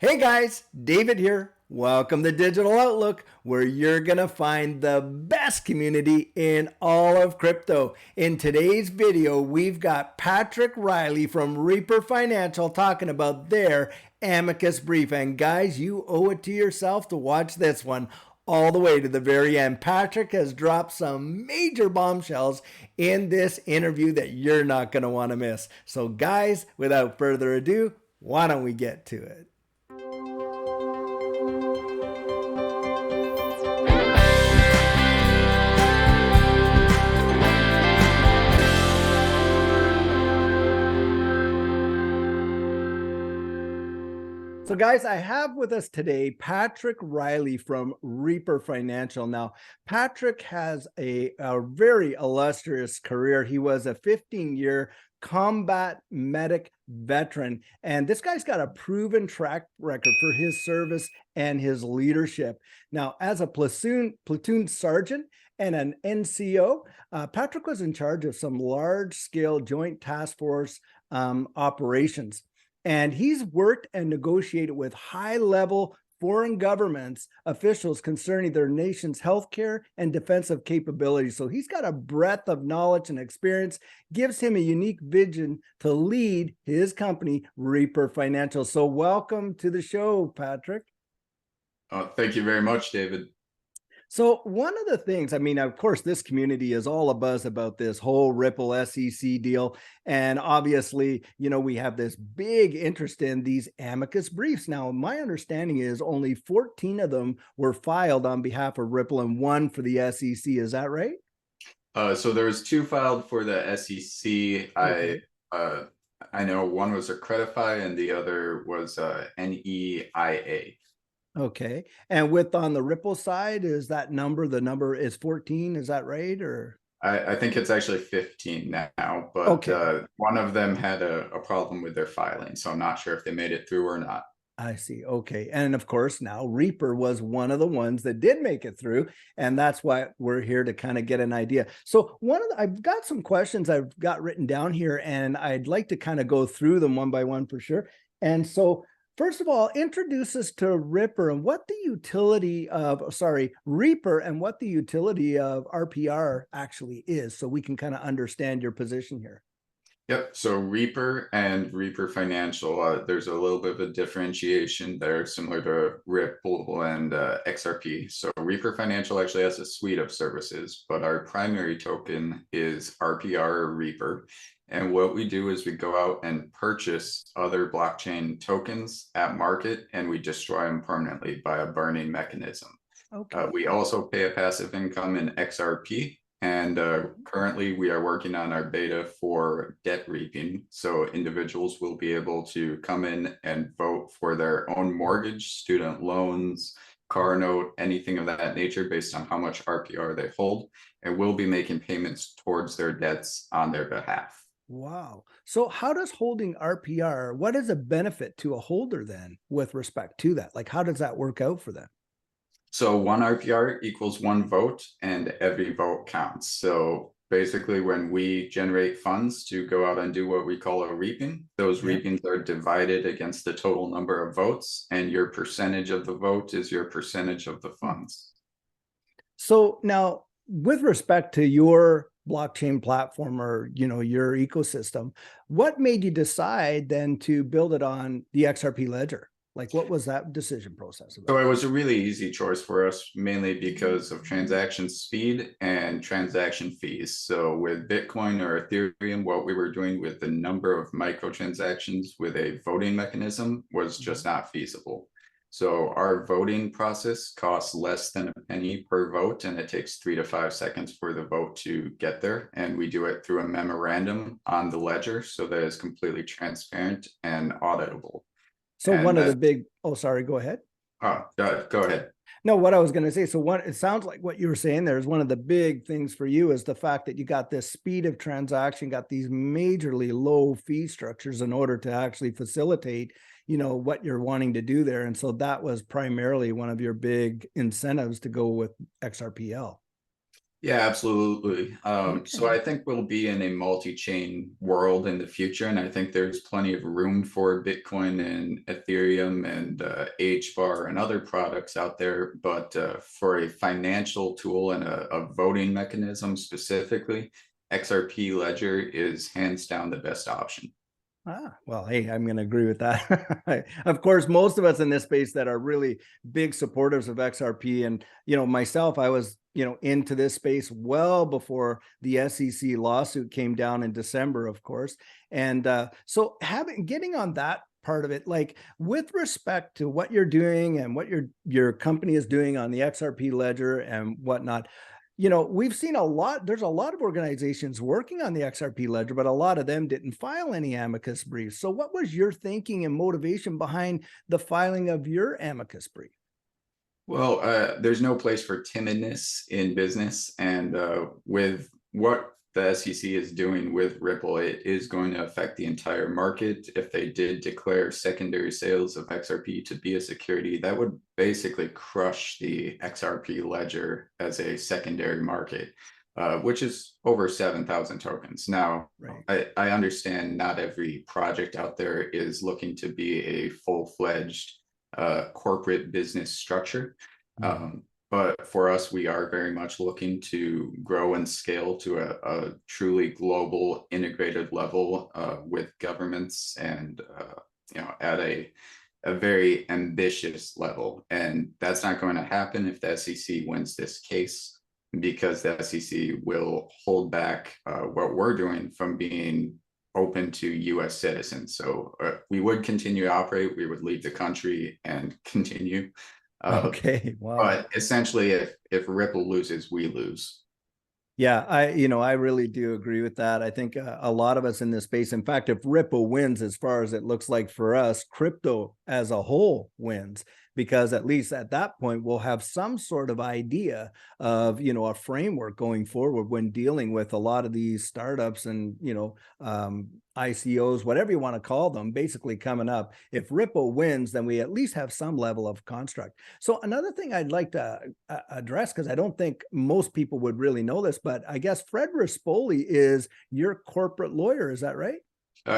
Hey guys, David here. Welcome to Digital Outlook, where you're going to find the best community in all of crypto. In today's video, we've got Patrick Riley from Reaper Financial talking about their Amicus brief. And guys, you owe it to yourself to watch this one all the way to the very end. Patrick has dropped some major bombshells in this interview that you're not going to want to miss. So guys, without further ado, why don't we get to it? So guys, I have with us today Patrick Riley from Reaper Financial. Now, Patrick has a very illustrious career. He was a 15-year combat medic veteran, and this guy's got a proven track record for his service and his leadership. Now, as a platoon sergeant and an NCO, Patrick was in charge of some large-scale joint task force operations. And he's worked and negotiated with high-level foreign governments officials concerning their nation's healthcare and defensive capabilities. So he's got a breadth of knowledge and experience, gives him a unique vision to lead his company, Reaper Financial. So welcome to the show, Patrick. Thank you very much, David. So one of the things, I mean, of course, this community is all abuzz about this whole Ripple SEC deal. And obviously, you know, we have this big interest in these Amicus briefs. Now, my understanding is only 14 of them were filed on behalf of Ripple and one for the SEC. Is that right? So there was two filed for the SEC. Okay. I know one was a Credify and the other was NEIA. Okay. And with on the Ripple side, is that number, the number is 14, is that right? Or I think it's actually 15 now, but okay. One of them had a problem with their filing, so I'm not sure if they made it through or not. I see. Okay. And of course, now Reaper was one of the ones that did make it through. And that's why we're here to kind of get an idea. So I've got some questions I've got written down here, and I'd like to kind of go through them one by one for sure. And so first of all, introduce us to Reaper and what the utility of RPR actually is, so we can kind of understand your position here. Yep. So Reaper and Reaper Financial, there's a little bit of a differentiation there, similar to Ripple and XRP. So Reaper Financial actually has a suite of services, but our primary token is RPR or Reaper. And what we do is we go out and purchase other blockchain tokens at market, and we destroy them permanently by a burning mechanism. Okay. We also pay a passive income in XRP. And currently we are working on our beta for debt reaping. So individuals will be able to come in and vote for their own mortgage, student loans, car note, anything of that nature based on how much RPR they hold. And we'll be making payments towards their debts on their behalf. Wow. So how does holding RPR, what is a benefit to a holder then with respect to that? Like, how does that work out for them? So one RPR equals one vote, and every vote counts. So basically, when we generate funds to go out and do what we call a reaping, those reapings are divided against the total number of votes, and your percentage of the vote is your percentage of the funds. So now, with respect to your blockchain platform or, you know, your ecosystem, what made you decide then to build it on the XRP ledger? Like, what was that decision process about? So it was a really easy choice for us, mainly because of transaction speed and transaction fees. So with Bitcoin or Ethereum, what we were doing with the number of microtransactions with a voting mechanism was just not feasible. So our voting process costs less than a penny per vote, and it takes 3 to 5 seconds for the vote to get there. And we do it through a memorandum on the ledger so that it's completely transparent and auditable. So one of the big, oh, sorry, go ahead. Go ahead. No, what I was going to say, so it sounds like what you were saying there is one of the big things for you is the fact that you got this speed of transaction, got these majorly low fee structures in order to actually facilitate, you know, what you're wanting to do there. And so that was primarily one of your big incentives to go with XRPL. Yeah, absolutely. So Okay. I think we'll be in a multi-chain world in the future, and I think there's plenty of room for Bitcoin and Ethereum and HBAR and other products out there. But for a financial tool and a voting mechanism specifically, XRP Ledger is hands down the best option. Well, hey, I'm going to agree with that. Of course, most of us in this space that are really big supporters of XRP, and myself, I was into this space well before the SEC lawsuit came down in December, of course. And so getting on that part of it, like with respect to what you're doing and what your company is doing on the XRP ledger and whatnot, we've seen there's a lot of organizations working on the XRP ledger, but a lot of them didn't file any amicus briefs. So what was your thinking and motivation behind the filing of your amicus brief? Well, there's no place for timidness in business, and with what the SEC is doing with Ripple, it is going to affect the entire market. If they did declare secondary sales of XRP to be a security, that would basically crush the XRP ledger as a secondary market, which is over 7,000 tokens. Now, Right. I understand not every project out there is looking to be a full-fledged corporate business structure. Mhm. But for us, we are very much looking to grow and scale to a truly global integrated level with governments and at a very ambitious level. And that's not going to happen if the SEC wins this case, because the SEC will hold back what we're doing from being open to US citizens. So we would continue to operate, we would leave the country and continue. Okay. Wow. But essentially, if Ripple loses, we lose. Yeah, I really do agree with that. I think a lot of us in this space, in fact, if Ripple wins, as far as it looks like for us, crypto as a whole wins, because at least at that point, we'll have some sort of idea of, a framework going forward when dealing with a lot of these startups and, ICOs, whatever you want to call them, basically coming up. If Ripple wins, then we at least have some level of construct. So another thing I'd like to address, because I don't think most people would really know this, but I guess Fred Rispoli is your corporate lawyer. Is that right?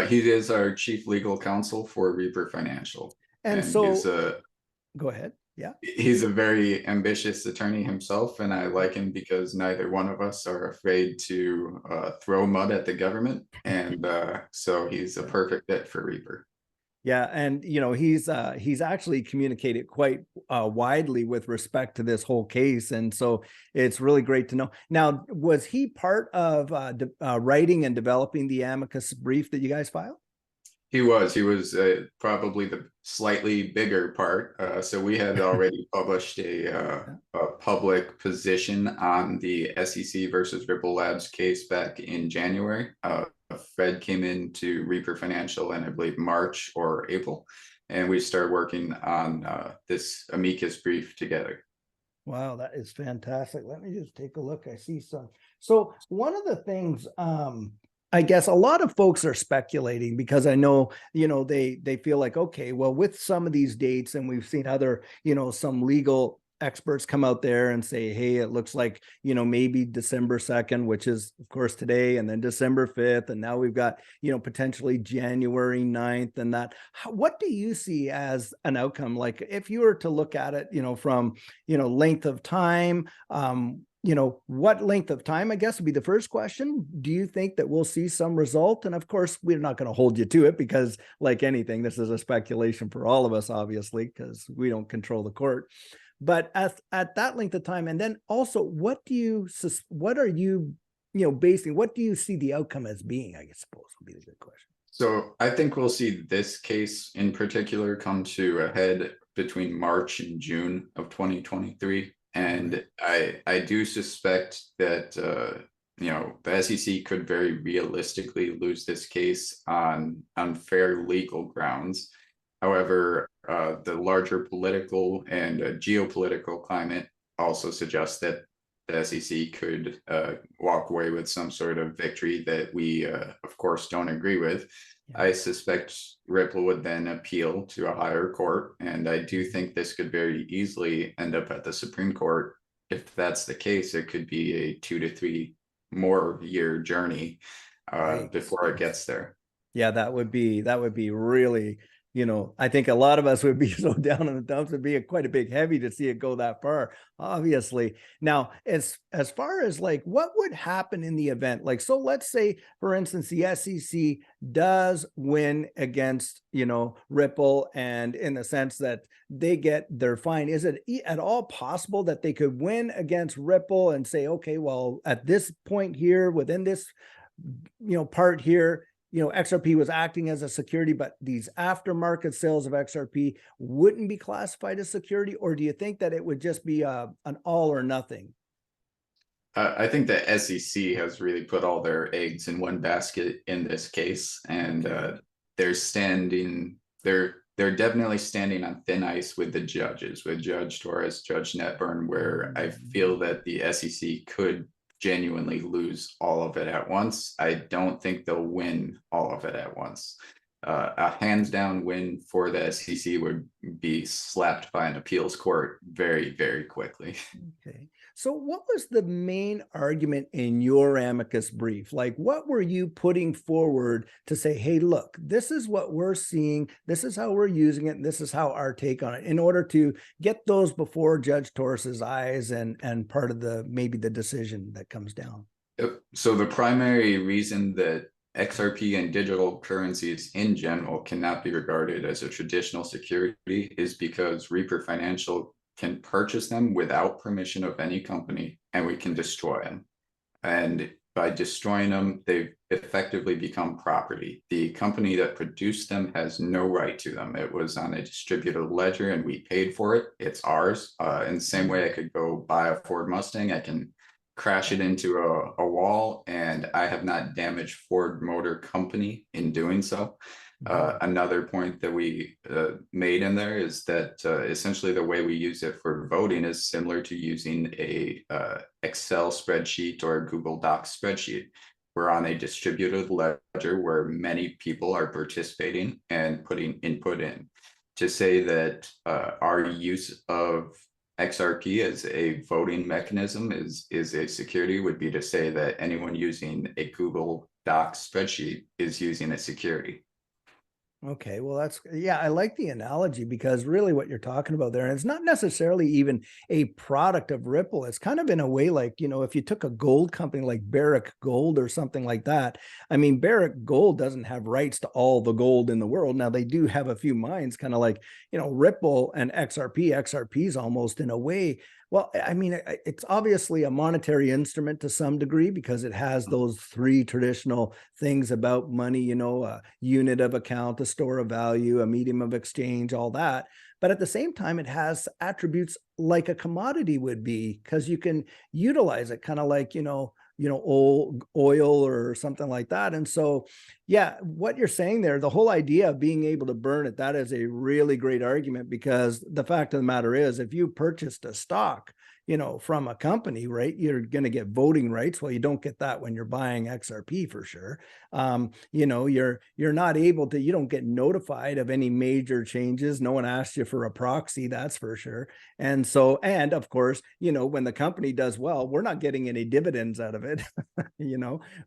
He is our chief legal counsel for Reaper Financial, And and he's so a go ahead. Yeah. he's a very ambitious attorney himself, and I like him because neither one of us are afraid to throw mud at the government, and so he's a perfect fit for Reaper. Yeah, and he's actually communicated quite widely with respect to this whole case, and so it's really great to know. Now, was he part of writing and developing the amicus brief that you guys filed? He was probably the slightly bigger part. So we had already published a public position on the SEC versus Ripple Labs case back in January. Fred came into Reaper Financial in, I believe, March or April, and we started working on this amicus brief together. Wow, that is fantastic. Let me just take a look. I see some. So one of the things, I guess a lot of folks are speculating because I know, they feel like, okay, well, with some of these dates, and we've seen other, some legal experts come out there and say, hey, it looks like, maybe December 2nd, which is of course today, and then December 5th, and now we've got, potentially January 9th, and that. What do you see as an outcome? Like if you were to look at it, from, length of time, what length of time, I guess, would be the first question. Do you think that we'll see some result? And of course, we're not going to hold you to it because, like anything, this is a speculation for all of us, obviously, because we don't control the court. But at that length of time, and then also, what are you, basing, what do you see the outcome as being, I suppose would be the good question. So I think we'll see this case in particular come to a head between March and June of 2023. And I do suspect that the SEC could very realistically lose this case on unfair legal grounds. However, the larger political and geopolitical climate also suggests that the SEC could walk away with some sort of victory that we, of course, don't agree with. Yeah. I suspect Ripple would then appeal to a higher court, and I do think this could very easily end up at the Supreme Court if that's the case, it could be a 2 to 3 more year journey Yikes. before it gets there. Yeah, that would be really, I think a lot of us would be so down in the dumps. It'd be quite a big heavy to see it go that far, obviously. Now, as far as like what would happen in the event, like, so let's say, for instance, the SEC does win against, Ripple, and in the sense that they get their fine, is it at all possible that they could win against Ripple and say, okay, well, at this point here, within this, part here, XRP was acting as a security, but these aftermarket sales of XRP wouldn't be classified as security? Or do you think that it would just be an all or nothing? I think the SEC has really put all their eggs in one basket in this case, and they're standing. They're definitely standing on thin ice with the judges, with Judge Torres, Judge Netburn, where I feel that the SEC could genuinely lose all of it at once. I don't think they'll win all of it at once. A hands down win for the SEC would be slapped by an appeals court very, very quickly. Okay. So what was the main argument in your amicus brief? Like, what were you putting forward to say, hey, look, this is what we're seeing, this is how we're using it, and this is how our take on it, in order to get those before Judge Torres's eyes and part of the maybe the decision that comes down? So the primary reason that XRP and digital currencies in general cannot be regarded as a traditional security is because Reaper Financial can purchase them without permission of any company, and we can destroy them. And by destroying them, they've effectively become property. The company that produced them has no right to them. It was on a distributed ledger and we paid for it. It's ours. In the same way I could go buy a Ford Mustang, I can crash it into a wall, and I have not damaged Ford Motor Company in doing so. Another point that we made in there is that essentially the way we use it for voting is similar to using a Excel spreadsheet or a Google Docs spreadsheet. We're on a distributed ledger where many people are participating and putting input in. To say that our use of XRP as a voting mechanism is a security would be to say that anyone using a Google Docs spreadsheet is using a security. Okay, well, yeah, I like the analogy, because really what you're talking about there, and it's not necessarily even a product of Ripple. It's kind of in a way like, if you took a gold company like Barrick Gold or something like that. I mean, Barrick Gold doesn't have rights to all the gold in the world. Now, they do have a few mines, kind of like, Ripple and XRP. XRP is almost in a way, well, I mean, it's obviously a monetary instrument to some degree, because it has those three traditional things about money, a unit of account, a store of value, a medium of exchange, all that. But at the same time, it has attributes like a commodity would be, because you can utilize it kind of like, oil or something like that. And so, yeah, what you're saying there, the whole idea of being able to burn it, that is a really great argument, because the fact of the matter is, if you purchased a stock, from a company, right, you're going to get voting rights. Well, you don't get that when you're buying XRP for sure. You're not able to, you don't get notified of any major changes. No one asks you for a proxy, that's for sure. And so, and of course, when the company does well, we're not getting any dividends out of it,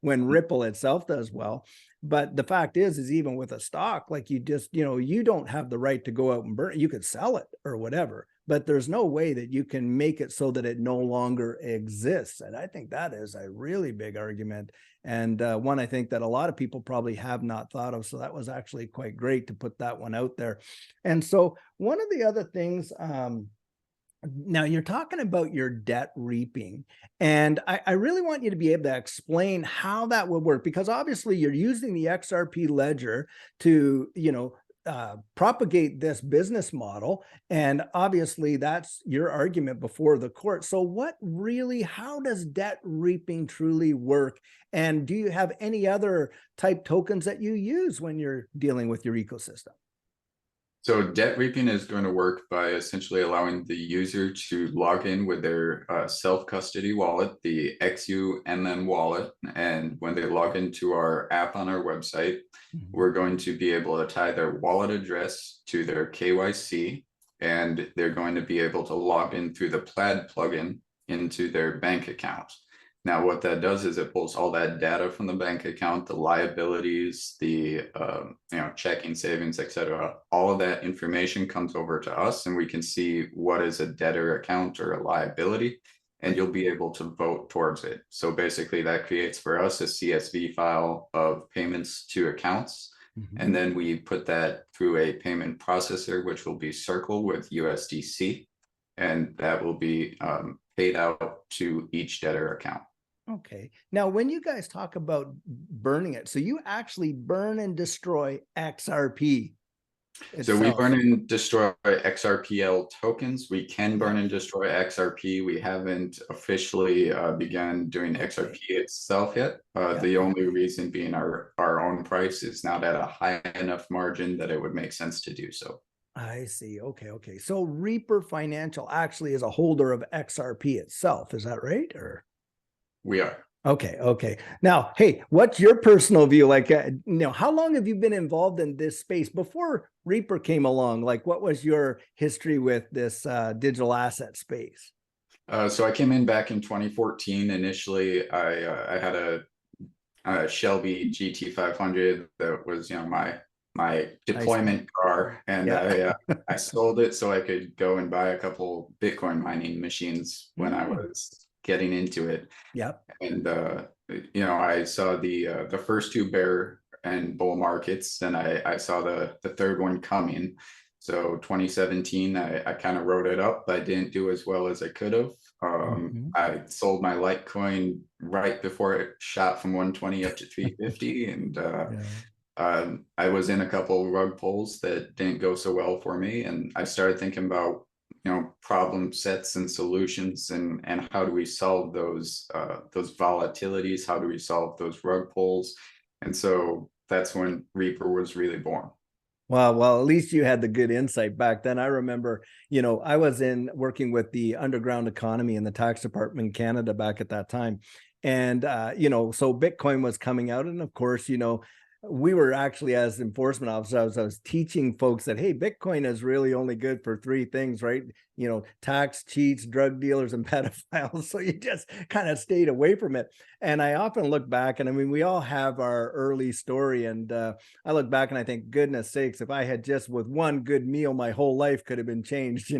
when Ripple itself does well. But the fact is even with a stock, like you just, you don't have the right to go out and burn it. You could sell it or whatever, but there's no way that you can make it so that it no longer exists. And I think that is a really big argument, and one I think that a lot of people probably have not thought of. So that was actually quite great to put that one out there. And so one of the other things, now you're talking about your debt reaping, and I really want you to be able to explain how that would work, because obviously you're using the XRP ledger to, propagate this business model. And obviously that's your argument before the court. So how does debt reaping truly work? And do you have any other type tokens that you use when you're dealing with your ecosystem? So debt reaping is going to work by essentially allowing the user to log in with their self-custody wallet, the XUMM wallet. And when they log into our app on our website, we're going to be able to tie their wallet address to their KYC, and they're going to be able to log in through the Plaid plugin into their bank account. Now, what that does is it pulls all that data from the bank account, the liabilities, the checking, savings, etc. All of that information comes over to us, and we can see what is a debtor account or a liability, and you'll be able to vote towards it. So basically, that creates for us a CSV file of payments to accounts. And then we put that through a payment processor, which will be Circle with USDC, and that will be paid out to each debtor account. Okay. Now, when you guys talk about burning it, so you actually burn and destroy XRP itself. So we burn and destroy XRPL tokens. We can burn and destroy XRP. We haven't officially begun doing XRP itself yet. The only reason being our own price is not at a high enough margin that it would make sense to do so. I see. Okay. Okay. So Reaper Financial actually is a holder of XRP itself. Is that right? Or we are. Okay. Okay. Now, hey, what's your personal view? Like, how long have you been involved in this space before Reaper came along? Like, what was your history with this digital asset space? So I came in back in 2014. Initially, I had a Shelby GT500 that was, my deployment car, and I sold it so I could go and buy a couple Bitcoin mining machines when I was getting into it. And I saw the first two bear and bull markets, and I saw the third one coming. So 2017, I kind of wrote it up. I didn't do as well as I could have. I sold my Litecoin right before it shot from 120 up to 350, and I was in a couple rug pulls that didn't go so well for me, and I started thinking about problem sets and solutions, and how do we solve those volatilities? How do we solve those rug pulls? And so that's when Reaper was really born. Well, at least you had the good insight back then. I remember, I was working with the underground economy in the tax department in Canada back at that time. And, so Bitcoin was coming out. And of course, we were actually, as enforcement officers, I was teaching folks that, hey, Bitcoin is really only good for three things, right? Tax cheats, drug dealers, and pedophiles. So you just kind of stayed away from it. And I often look back, and I mean, we all have our early story. And I look back and I think, goodness sakes, if I had just with one good meal, my whole life could have been changed,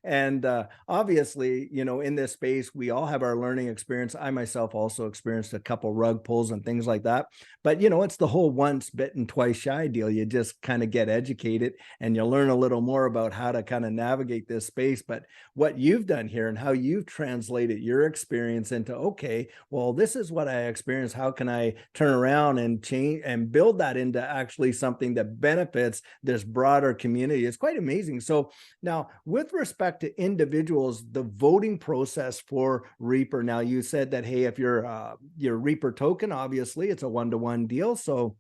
And obviously, in this space, we all have our learning experience. I myself also experienced a couple rug pulls and things like that. But, it's the whole once bitten, twice shy deal. You just kind of get educated and you learn a little more about how to kind of navigate this space. But what you've done here and how you've translated your experience into, okay, well, this is what I experienced. How can I turn around and change and build that into actually something that benefits this broader community? It's quite amazing. So now, with respect to individuals, the voting process for Reaper, now you said that, hey, if you're your Reaper token, obviously it's a one-to-one deal. So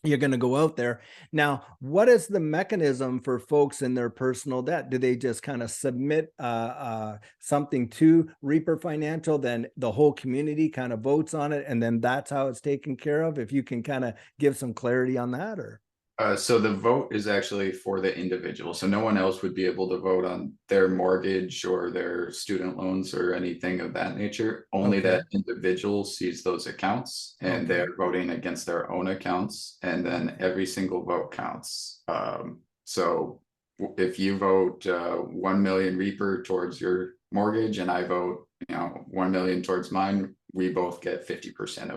you're going to go out there. Now, what is the mechanism for folks in their personal debt? Do they just kind of submit something to Reaper Financial, then the whole community kind of votes on it, and then that's how it's taken care of? If you can kind of give some clarity on that, or? So the vote is actually for the individual. So no one else would be able to vote on their mortgage or their student loans or anything of that nature. Only that individual sees those accounts, and they're voting against their own accounts, and then every single vote counts. So if you vote 1 million Reaper towards your mortgage, and I vote 1 million towards mine, we both get 50%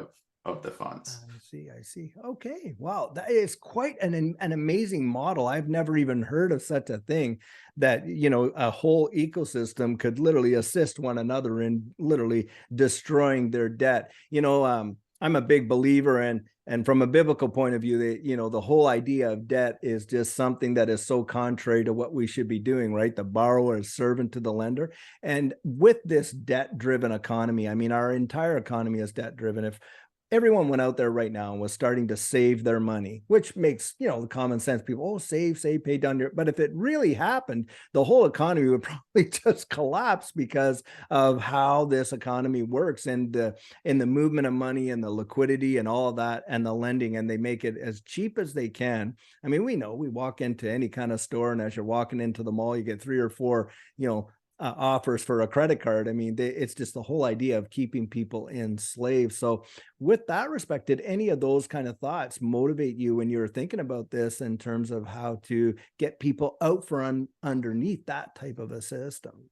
of the funds. I see. Okay. Wow. That is quite an amazing model. I've never even heard of such a thing, that, a whole ecosystem could literally assist one another in literally destroying their debt. I'm a big believer and from a biblical point of view, that, the whole idea of debt is just something that is so contrary to what we should be doing, right? The borrower is servant to the lender. And with this debt driven economy, I mean, our entire economy is debt driven. If everyone went out there right now and was starting to save their money, which makes, the common sense people, save, pay down your, but if it really happened, the whole economy would probably just collapse because of how this economy works, and in the movement of money and the liquidity and all of that and the lending, and they make it as cheap as they can. I mean, we walk into any kind of store, and as you're walking into the mall, you get 3 or 4, offers for a credit card. I mean, it's just the whole idea of keeping people enslaved. So, with that respect, did any of those kind of thoughts motivate you when you were thinking about this in terms of how to get people out from underneath that type of a system?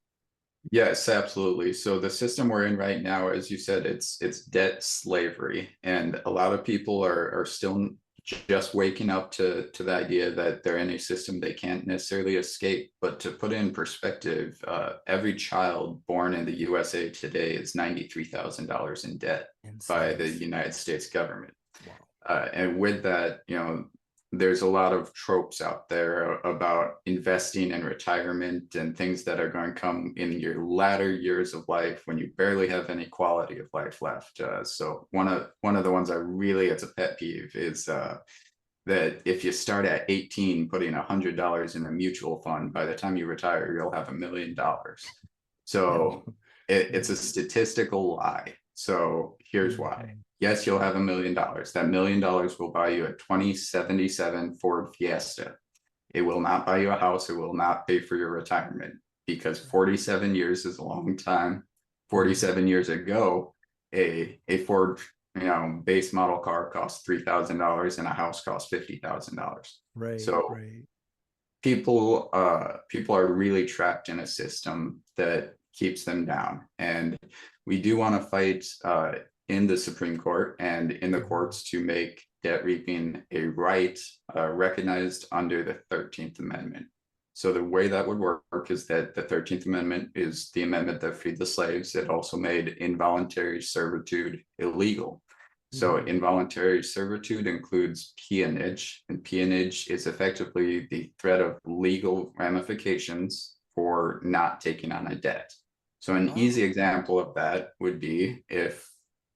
Yes, absolutely. So the system we're in right now, as you said, it's debt slavery, and a lot of people are still just waking up to the idea that they're in a system they can't necessarily escape. But to put it in perspective, every child born in the USA today is $93,000 in debt by the Insane. United States government. Wow. And with that, there's a lot of tropes out there about investing in retirement and things that are going to come in your latter years of life when you barely have any quality of life left. So one of the ones I really, it's a pet peeve, is that if you start at 18 putting $100 in a mutual fund, by the time you retire, you'll have $1 million. Yeah. So it's a statistical lie. So here's why. Mhm. Yes, you'll have $1 million. That $1 million will buy you a 2077 Ford Fiesta. It will not buy you a house. It will not pay for your retirement, because 47 years is a long time. 47 years ago, a Ford base model car costs $3,000 and a house costs $50,000. Right, So right. people are really trapped in a system that keeps them down, and we do want to fight in the Supreme Court and in the Mhm. courts to make debt reaping a right recognized under the 13th Amendment. So the way that would work is that the 13th Amendment is the amendment that freed the slaves. It also made involuntary servitude illegal. So Mhm. involuntary servitude includes peonage, and peonage is effectively the threat of legal ramifications for not taking on a debt. So an easy Oh, example of that would be if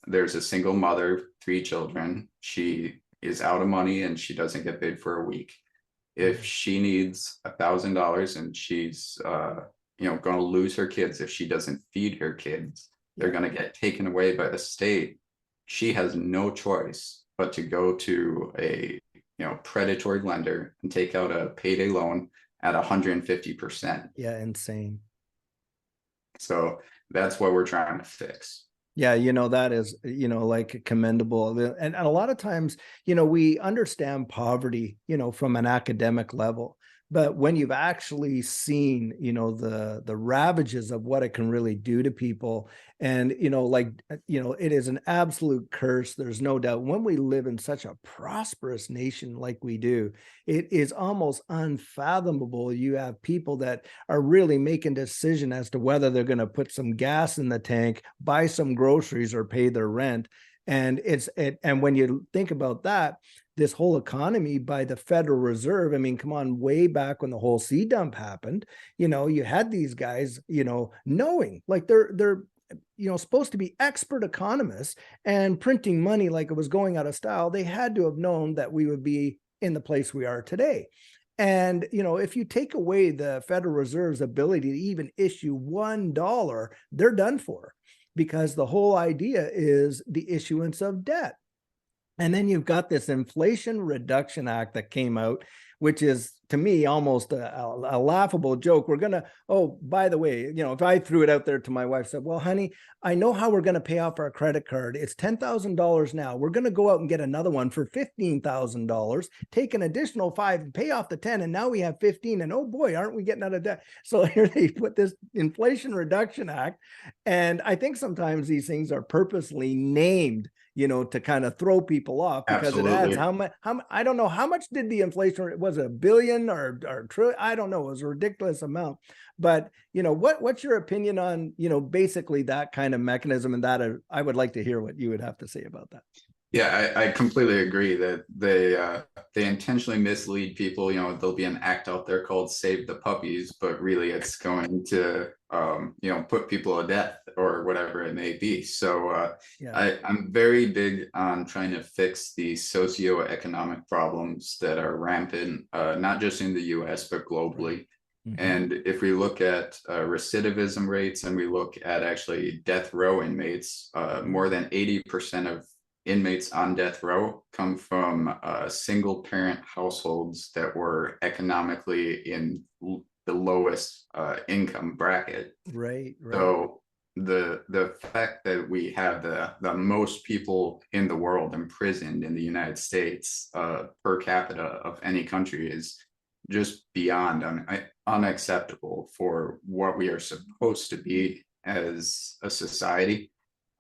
there's a single mother, 3 children, she is out of money and she doesn't get paid for a week. If mhm. she needs $1,000 and she's going to lose her kids if she doesn't feed her kids, they're Yeah. going to get taken away by the state. She has no choice but to go to a predatory lender and take out a payday loan at 150%. Yeah, insane. So that's what we're trying to fix. Yeah, that is, like commendable. And a lot of times, we understand poverty, from an academic level. But when you've actually seen, the ravages of what it can really do to people, and it is an absolute curse. There's no doubt. When we live in such a prosperous nation like we do, it is almost unfathomable. You have people that are really making decision as to whether they're going to put some gas in the tank, buy some groceries, or pay their rent. And when you think about that, this whole economy by the Federal Reserve, I mean, come on, way back when the whole sea dump happened, you had these guys, knowing like they're supposed to be expert economists and printing money like it was going out of style. They had to have known that we would be in the place we are today. And, if you take away the Federal Reserve's ability to even issue $1, they're done for, because the whole idea is the issuance of debt. And then you've got this Inflation Reduction Act that came out, which is to me almost a laughable joke. We're going to, oh, by the way, if I threw it out there to my wife, said, well, honey, I know how we're going to pay off our credit card. It's $10,000 now. We're going to go out and get another one for $15,000, take an additional 5 and pay off the 10. And now we have 15. And oh boy, aren't we getting out of debt? So here they put this Inflation Reduction Act. And I think sometimes these things are purposely named, to kind of throw people off, because it adds Absolutely. how much, I don't know how much did the inflation, was it a billion or trillion? I don't know. It was a ridiculous amount. But, what's your opinion on, basically that kind of mechanism? And that I would like to hear what you would have to say about that. Yeah, I completely agree that they intentionally mislead people. There'll be an act out there called Save the Puppies, but really it's going to put people to death or whatever it may be. So Yeah. I'm very big on trying to fix the socioeconomic problems that are rampant, not just in the US, but Right. globally. Mm-hmm. And if we look at recidivism rates and we look at actually death row inmates, more than 80% of inmates on death row come from single parent households that were economically in the lowest income bracket. Right, right. So the fact that we have the most people in the world imprisoned in the United States per capita of any country is just beyond unacceptable for what we are supposed to be as a society.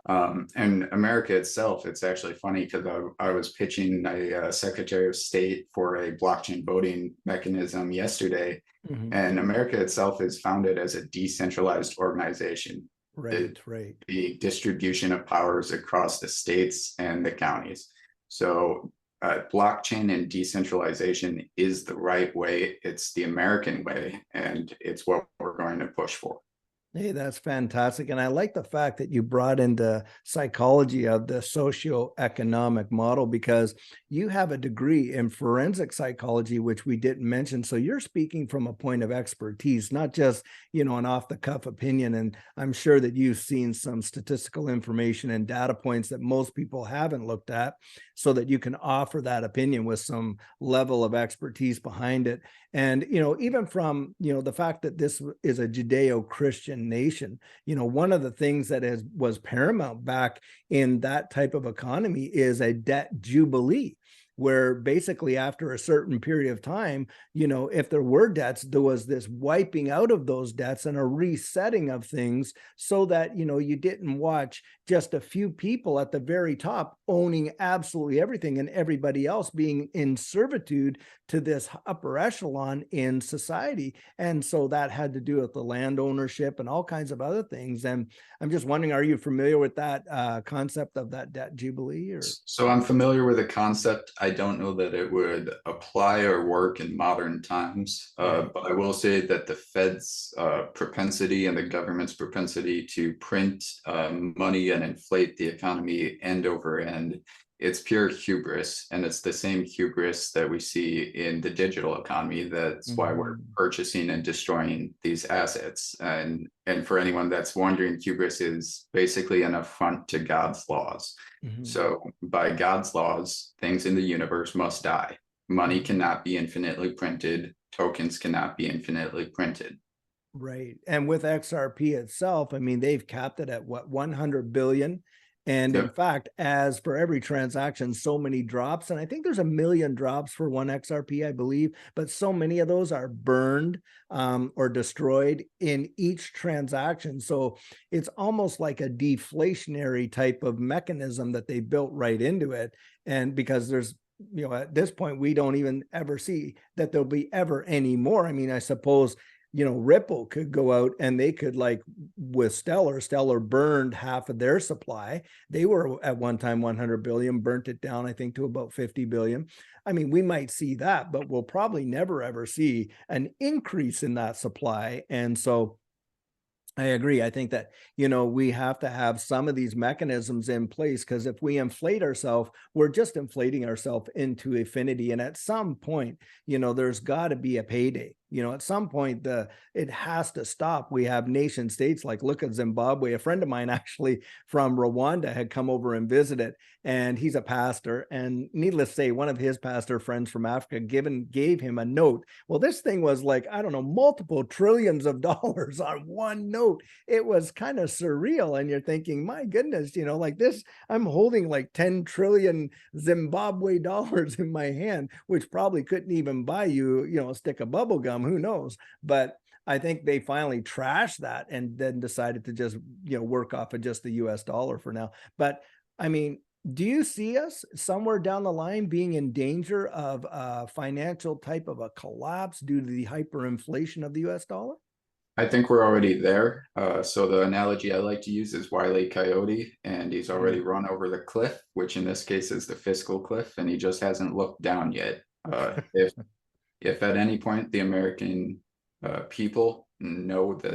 And America itself, it's actually funny because I was pitching a Secretary of State for a blockchain voting mechanism yesterday, Mhm. and America itself is founded as a decentralized organization. Right, right. The distribution of powers across the states and the counties. So blockchain and decentralization is the right way. It's the American way, and it's what we're going to push for. Hey, that's fantastic. And I like the fact that you brought into psychology of the socioeconomic model because you have a degree in forensic psychology, which we didn't mention. So you're speaking from a point of expertise, not just, an off the cuff opinion. And I'm sure that you've seen some statistical information and data points that most people haven't looked at so that you can offer that opinion with some level of expertise behind it. And, even from, the fact that this is a Judeo-Christian nation, one of the things that was paramount back in that type of economy is a debt jubilee, where basically after a certain period of time, if there were debts, there was this wiping out of those debts and a resetting of things so that, you didn't watch just a few people at the very top owning absolutely everything and everybody else being in servitude to this upper echelon in society. And so that had to do with the land ownership and all kinds of other things. And I'm just wondering, are you familiar with that concept of that debt jubilee? Or So I'm familiar with the concept. I don't know that it would apply or work in modern times, right? but I will say that the Fed's propensity and the government's propensity to print money and inflate the economy end over end, it's pure hubris. And it's the same hubris that we see in the digital economy. That's why we're Mhm. purchasing and destroying these assets. And for anyone that's wondering, hubris is basically an affront to God's laws. Mhm. So, by God's laws, things in the universe must die. Money Mhm. cannot be infinitely printed, tokens cannot be infinitely printed. Right. And with XRP itself, I mean, they've capped it at what, 100 billion. And in Yep. fact, as for every transaction, so many drops. And I think there's a million drops for one XRP, I believe, but so many of those are burned or destroyed in each transaction. So it's almost like a deflationary type of mechanism that they built right into it. And because there's at this point, we don't even ever see that there'll be ever any more. I mean, I suppose Ripple could go out and they could, like with Stellar burned half of their supply. They were at one time 100 billion, burnt it down, I think, to about 50 billion. I mean, we might see that, but we'll probably never ever see an increase in that supply. And so I agree. I think that, we have to have some of these mechanisms in place because if we inflate ourselves, we're just inflating ourselves into infinity. And at some point, there's got to be a payday. At some point, it has to stop. We have nation states like, look at Zimbabwe. A friend of mine actually from Rwanda had come over and visited, and he's a pastor. And needless to say, one of his pastor friends from Africa gave him a note. Well, this thing was like, I don't know, multiple trillions of dollars on one note. It was kind of surreal. And you're thinking, my goodness, like this, I'm holding like 10 trillion Zimbabwe dollars in my hand, which probably couldn't even buy you, a stick of bubble gum. Who knows? But I think they finally trashed that and then decided to just, work off of just the US dollar for now. But I mean, do you see us somewhere down the line being in danger of a financial type of a collapse due to the hyperinflation of the US dollar? I think we're already there. So the analogy I like to use is Wile E. Coyote, and he's already Mm. run over the cliff, which in this case is the fiscal cliff, and he just hasn't looked down yet. If at any point the American people know that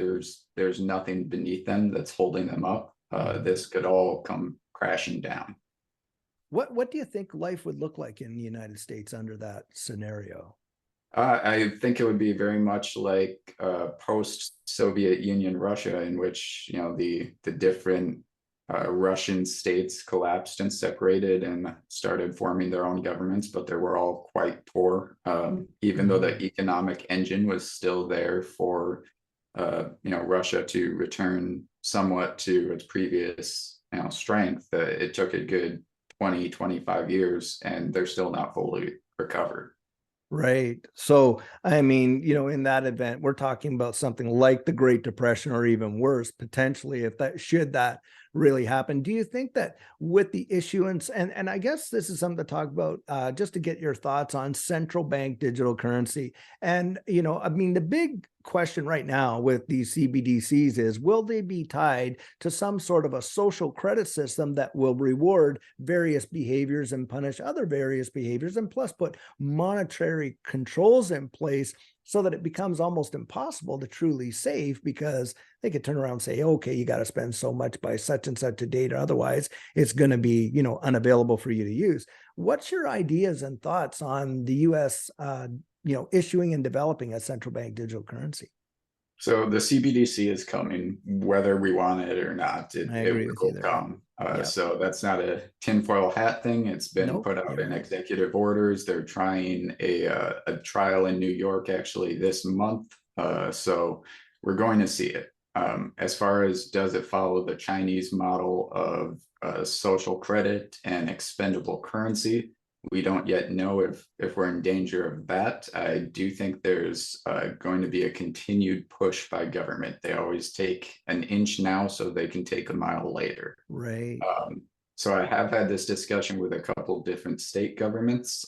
there's nothing beneath them that's holding them up, Mhm. this could all come crashing down. What do you think life would look like in the United States under that scenario? I think it would be very much like post-Soviet Union Russia, in which the different Russian states collapsed and separated and started forming their own governments, but they were all quite poor. Even though the economic engine was still there for Russia to return somewhat to its previous strength, it took a good 20-25 years, and they're still not fully recovered. Right. So, I mean, in that event, we're talking about something like the Great Depression or even worse, potentially, if that really happen. Do you think that with the issuance, and I guess this is something to talk about, just to get your thoughts on central bank digital currency. And, I mean, the big question right now with these CBDCs is, will they be tied to some sort of a social credit system that will reward various behaviors and punish other various behaviors, and plus put monetary controls in place so that it becomes almost impossible to truly save, because they could turn around and say, okay, you got to spend so much by such and such a date, or otherwise it's going to be, unavailable for you to use. What's your ideas and thoughts on the US, issuing and developing a central bank digital currency? So the CBDC is coming, whether we want it or not. I It agree with you will there. come. Yep. So that's not a tinfoil hat thing. It's been Nope. put out You're in right. executive orders. They're trying a trial in New York actually this month. So we're going to see it. As far as does it follow the Chinese model of social credit and expendable currency, we don't yet know if we're in danger of that. I do think there's going to be a continued push by government. They always take an inch now so they can take a mile later. Right. So I have had this discussion with a couple different state governments,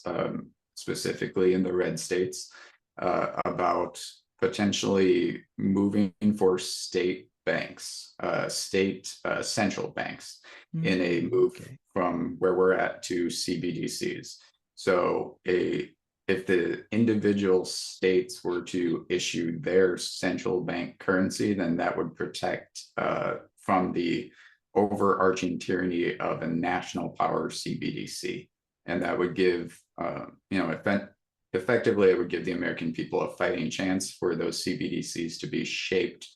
specifically in the red states, about potentially moving for state banks, state central banks, in a move Okay. from where we're at to CBDCs. So if the individual states were to issue their central bank currency, then that would protect from the overarching tyranny of a national power CBDC. And that would give, effectively, it would give the American people a fighting chance for those CBDCs to be shaped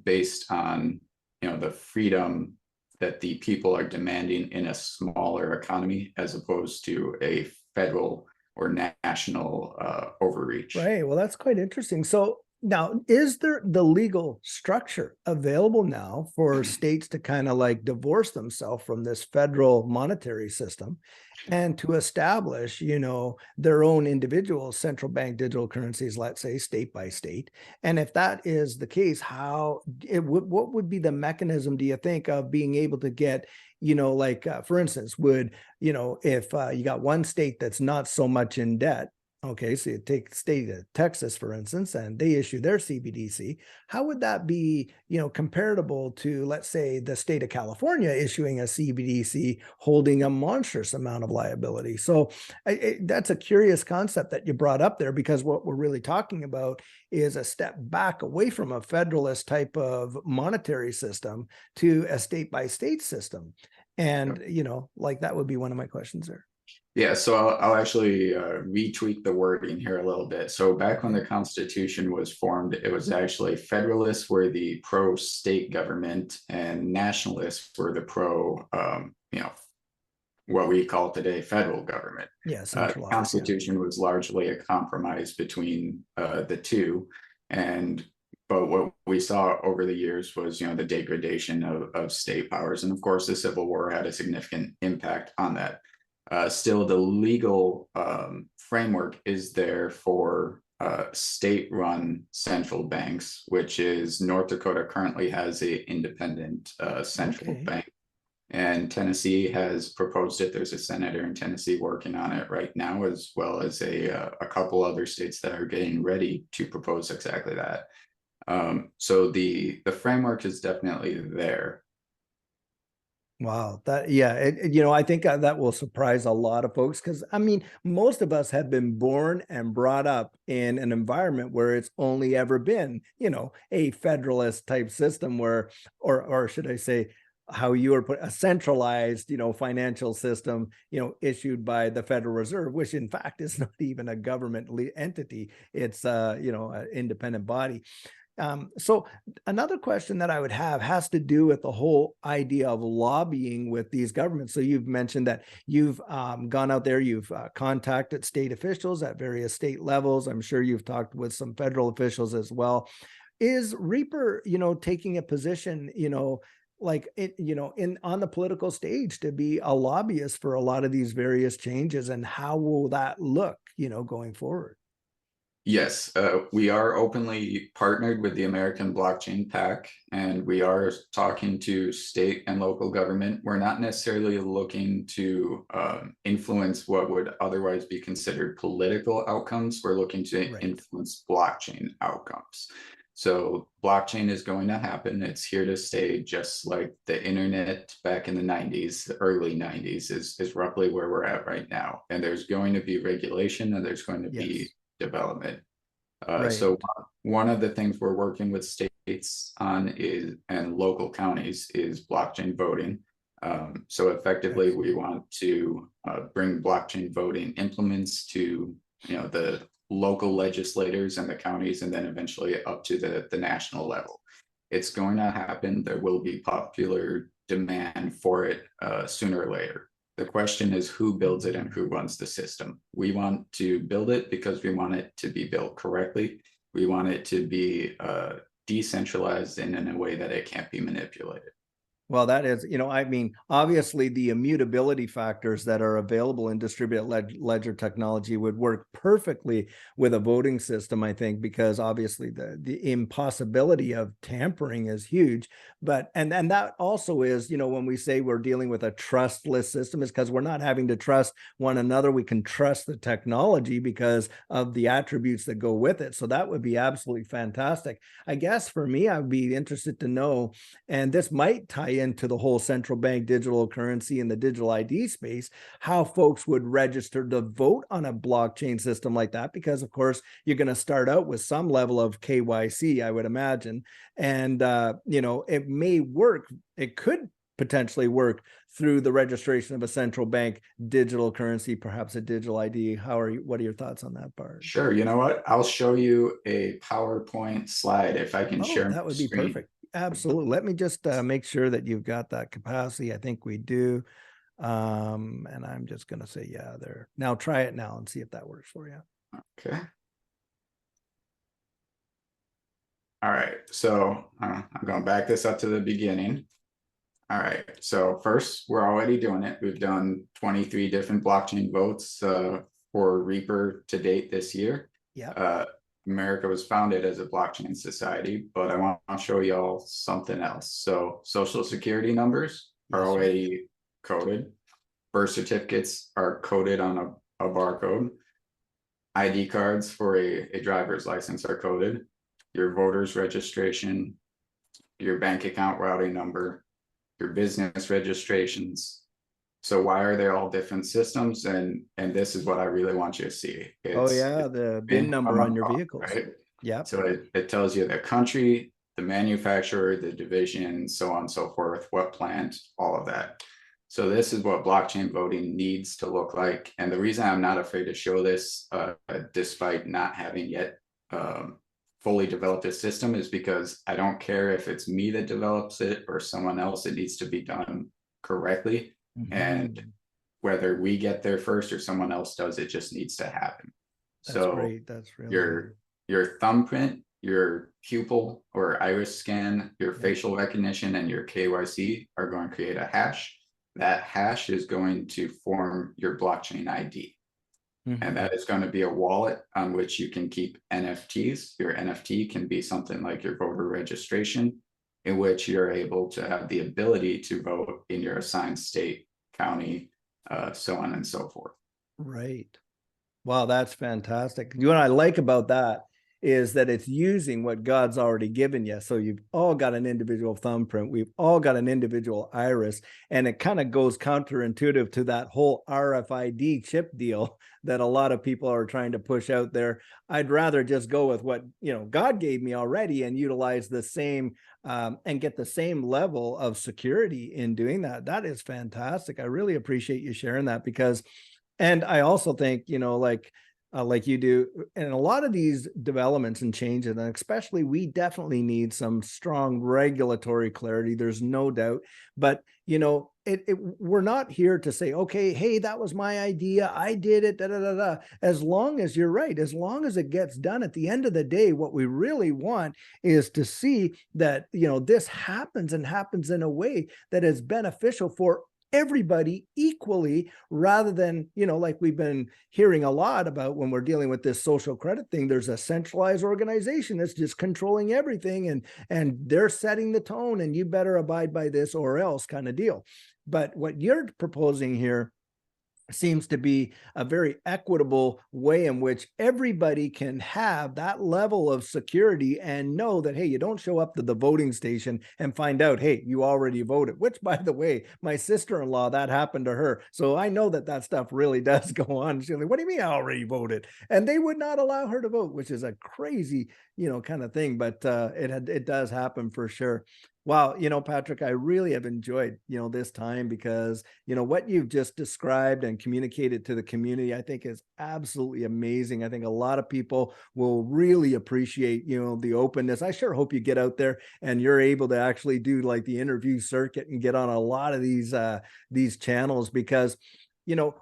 based on, the freedom that the people are demanding in a smaller economy, as opposed to a federal or national overreach. Right. Well, that's quite interesting. So now, is there the legal structure available now for states to kind of like divorce themselves from this federal monetary system and to establish, their own individual central bank digital currencies, let's say state by state? And if that is the case, what would be the mechanism, do you think, of being able to get, for instance, if you got one state that's not so much in debt. Okay, so you take the state of Texas, for instance, and they issue their CBDC. How would that be, comparable to, let's say, the state of California issuing a CBDC holding a monstrous amount of liability? So that's a curious concept that you brought up there, because what we're really talking about is a step back away from a federalist type of monetary system to a state by state system. And, that would be one of my questions there. Yeah, so I'll actually retweak the wording here a little bit. So back when Okay. the Constitution was formed, it was actually Federalists were the pro-state government, and Nationalists were the pro, what we call today federal government. Yeah, The centralized. Yeah. Constitution was largely a compromise between the two, but what we saw over the years was, the degradation of state powers, and of course, the Civil War had a significant impact on that. Still, the legal framework is there for state-run central banks, which is North Dakota currently has a independent central Okay. bank, and Tennessee has proposed it. There's a senator in Tennessee working on it right now, as well as a couple other states that are getting ready to propose exactly that. So the framework is definitely there. Wow. I think that will surprise a lot of folks, because I mean, most of us have been born and brought up in an environment where it's only ever been, a federalist type system where, or should I say, how you were put, a centralized, financial system, issued by the Federal Reserve, which in fact is not even a government entity. It's an independent body. So another question that I would have has to do with the whole idea of lobbying with these governments. So you've mentioned that you've gone out there, you've contacted state officials at various state levels. I'm sure you've talked with some federal officials as well. Is Reaper, taking a position, like it, in on the political stage to be a lobbyist for a lot of these various changes, and how will that look, going forward? Yes, we are openly partnered with the American Blockchain Pact, and we are talking to state and local government. We're not necessarily looking to influence what would otherwise be considered political outcomes. We're looking to Right. influence blockchain outcomes. So blockchain is going to happen. It's here to stay, just like the internet back in the 90s, the early 90s is roughly where we're at right now. And there's going to be regulation and there's going to be Yes. development. So Right. one of the things we're working with states on is, and local counties, is blockchain voting. So effectively, we Excellent. want to bring blockchain voting implements to the local legislators and the counties, and then eventually up to the national level. It's going to happen. There will be popular demand for it sooner or later. The question is who builds it and who runs the system. We want to build it because we want it to be built correctly. We want it to be decentralized and in a way that it can't be manipulated. Well, that is, I mean, obviously the immutability factors that are available in distributed ledger technology would work perfectly with a voting system, I think, because obviously the impossibility of tampering is huge. But and that also is, when we say we're dealing with a trustless system, is because we're not having to trust one another. We can trust the technology because of the attributes that go with it. So that would be absolutely fantastic. I guess for me, I would be interested to know, and this might tie into the whole central bank digital currency and the digital ID space, how folks would register to vote on a blockchain system like that, because of course you're going to start out with some level of KYC, I would imagine. And it may work, it could potentially work through the registration of a central bank digital currency, perhaps a digital ID. What are your thoughts on that part? Sure, you know what? I'll show you a PowerPoint slide if I can Oh, share my that would be screen. perfect. Absolutely. Let me just make sure that you've got that capacity. I think we do. And I'm just going to say, yeah, there. Now try it now and see if that works for you. Okay. All right, so I'm going to back this up to the beginning. All right, so first, we're already doing it. We've done 23 different blockchain votes for Reaper to date this year. Yeah. America was founded as a blockchain society, but I want to show y'all something else. So social security numbers are Yes, sir. already coded. Birth certificates are coded on a barcode. ID cards for a driver's license are coded. Your voter's registration, your bank account routing number, your business registrations. So why are they all different systems? And this is what I really want you to see. Oh, It's yeah. The VIN VIN number on on the your top, vehicles. right? Yep. So it tells you the country, the manufacturer, the division, so on and so forth, what plant, all of that. So this is what blockchain voting needs to look like. And the reason I'm not afraid to show this, despite not having yet fully developed a system, is because I don't care if it's me that develops it or someone else. It needs to be done correctly. And whether we get there first or someone else does, it just needs to happen. That's So great. That's really good. your thumbprint, your pupil or iris scan, your Yep. facial recognition, and your KYC are going to create a hash. That hash is going to form your blockchain ID. And that is going to be a wallet on which you can keep NFTs. Your NFT can be something like your voter registration, in which you're able to have the ability to vote in your assigned state, county, so on and so forth. Right. Wow, that's fantastic. What I like about that is that it's using what God's already given you. So you've all got an individual thumbprint. We've all got an individual iris. And it kind of goes counterintuitive to that whole RFID chip deal that a lot of people are trying to push out there. I'd rather just go with what, God gave me already and utilize the same and get the same level of security in doing that. That is fantastic. I really appreciate you sharing that, because and I also think, like you do. And a lot of these developments and changes, and especially we definitely need some strong regulatory clarity. There's no doubt. But, we're not here to say, okay, hey, that was my idea. I did it. Da, da, da, da. As long as you're right, as long as it gets done at the end of the day, what we really want is to see that, this happens and happens in a way that is beneficial for everybody equally, rather than, like we've been hearing a lot about when we're dealing with this social credit thing. There's a centralized organization that's just controlling everything, and they're setting the tone, and you better abide by this or else kind of deal. But what you're proposing here seems to be a very equitable way in which everybody can have that level of security and know that, hey, you don't show up to the voting station and find out, hey, you already voted, which, by the way, my sister-in-law, that happened to her. So I know that stuff really does go on. She's like, what do you mean I already voted? And they would not allow her to vote, which is a crazy, kind of thing. But it does happen for sure. Wow, Patrick, I really have enjoyed, this time, because, what you've just described and communicated to the community, I think is absolutely amazing. I think a lot of people will really appreciate, the openness. I sure hope you get out there and you're able to actually do like the interview circuit and get on a lot of these channels, because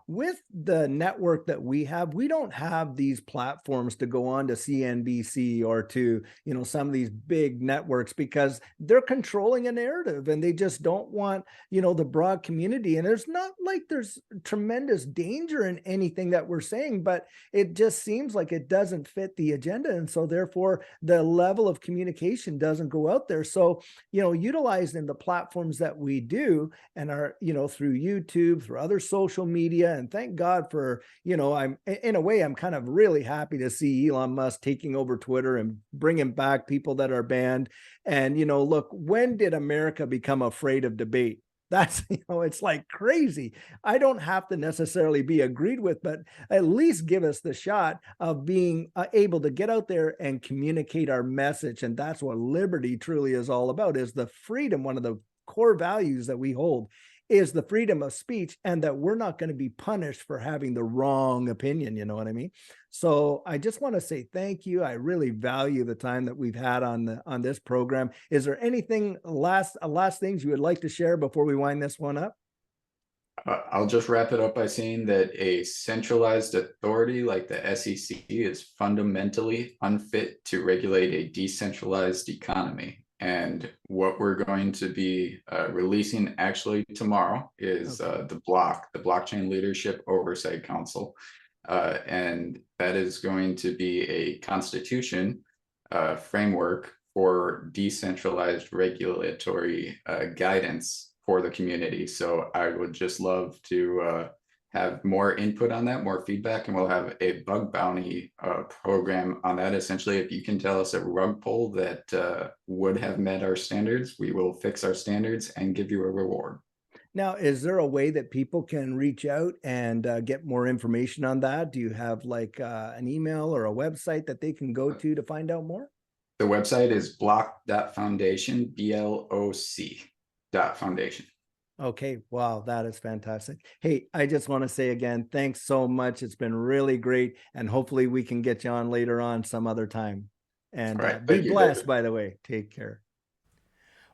with the network that we have, we don't have these platforms to go on to CNBC or to, some of these big networks, because they're controlling a narrative and they just don't want, the broad community. And there's not like there's tremendous danger in anything that we're saying, but it just seems like it doesn't fit the agenda. And so therefore the level of communication doesn't go out there. So, utilizing the platforms that we do and are, through YouTube, through other social media. And thank God for, I'm in a way, I'm kind of really happy to see Elon Musk taking over Twitter and bringing back people that are banned. And, look, when did America become afraid of debate? That's, it's like crazy. I don't have to necessarily be agreed with, but at least give us the shot of being able to get out there and communicate our message. And that's what liberty truly is all about, is the freedom. One of the core values that we hold is the freedom of speech, and that we're not going to be punished for having the wrong opinion. You know what I mean? So I just want to say thank you. I really value the time that we've had on this program. Is there anything last things you would like to share before we wind this one up? I'll just wrap it up by saying that a centralized authority like the SEC is fundamentally unfit to regulate a decentralized economy. And what we're going to be releasing actually tomorrow is the Blockchain Leadership Oversight Council. And that is going to be a constitution framework for decentralized regulatory guidance for the community. So I would just love to have more input on that, more feedback, and we'll have a bug bounty program on that. Essentially, if you can tell us a rug pull that would have met our standards, we will fix our standards and give you a reward. Now, is there a way that people can reach out and get more information on that? Do you have like an email or a website that they can go to find out more? The website is block.foundation, BLOC.foundation. Okay. Wow. That is fantastic. Hey, I just want to say again, thanks so much. It's been really great. And hopefully we can get you on later on some other time. And All right. be Thank you, blessed, David. by the way. Take care.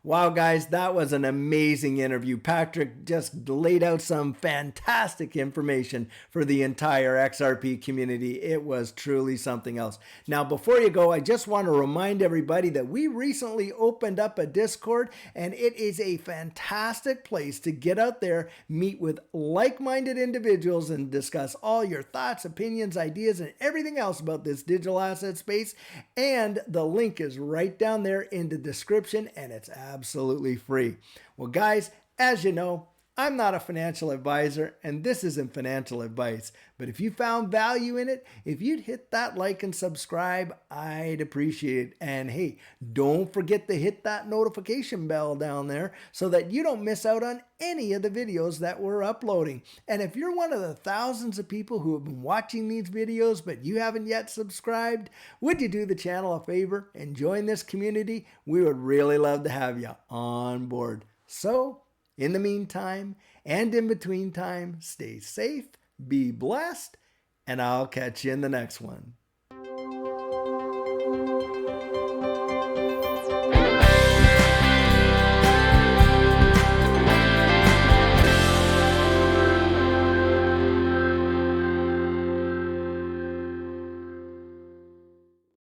Wow, guys, that was an amazing interview. Patrick just laid out some fantastic information for the entire XRP community. It was truly something else. Now, before you go, I just want to remind everybody that we recently opened up a Discord, and it is a fantastic place to get out there, meet with like-minded individuals, and discuss all your thoughts, opinions, ideas, and everything else about this digital asset space. And the link is right down there in the description, and it's absolutely free. Well, guys, as you know, I'm not a financial advisor, and this isn't financial advice. But if you found value in it, if you'd hit that like and subscribe, I'd appreciate it. And hey, don't forget to hit that notification bell down there so that you don't miss out on any of the videos that we're uploading. And if you're one of the thousands of people who have been watching these videos but you haven't yet subscribed, would you do the channel a favor and join this community? We would really love to have you on board. So, in the meantime and in between time, stay safe, be blessed, and I'll catch you in the next one.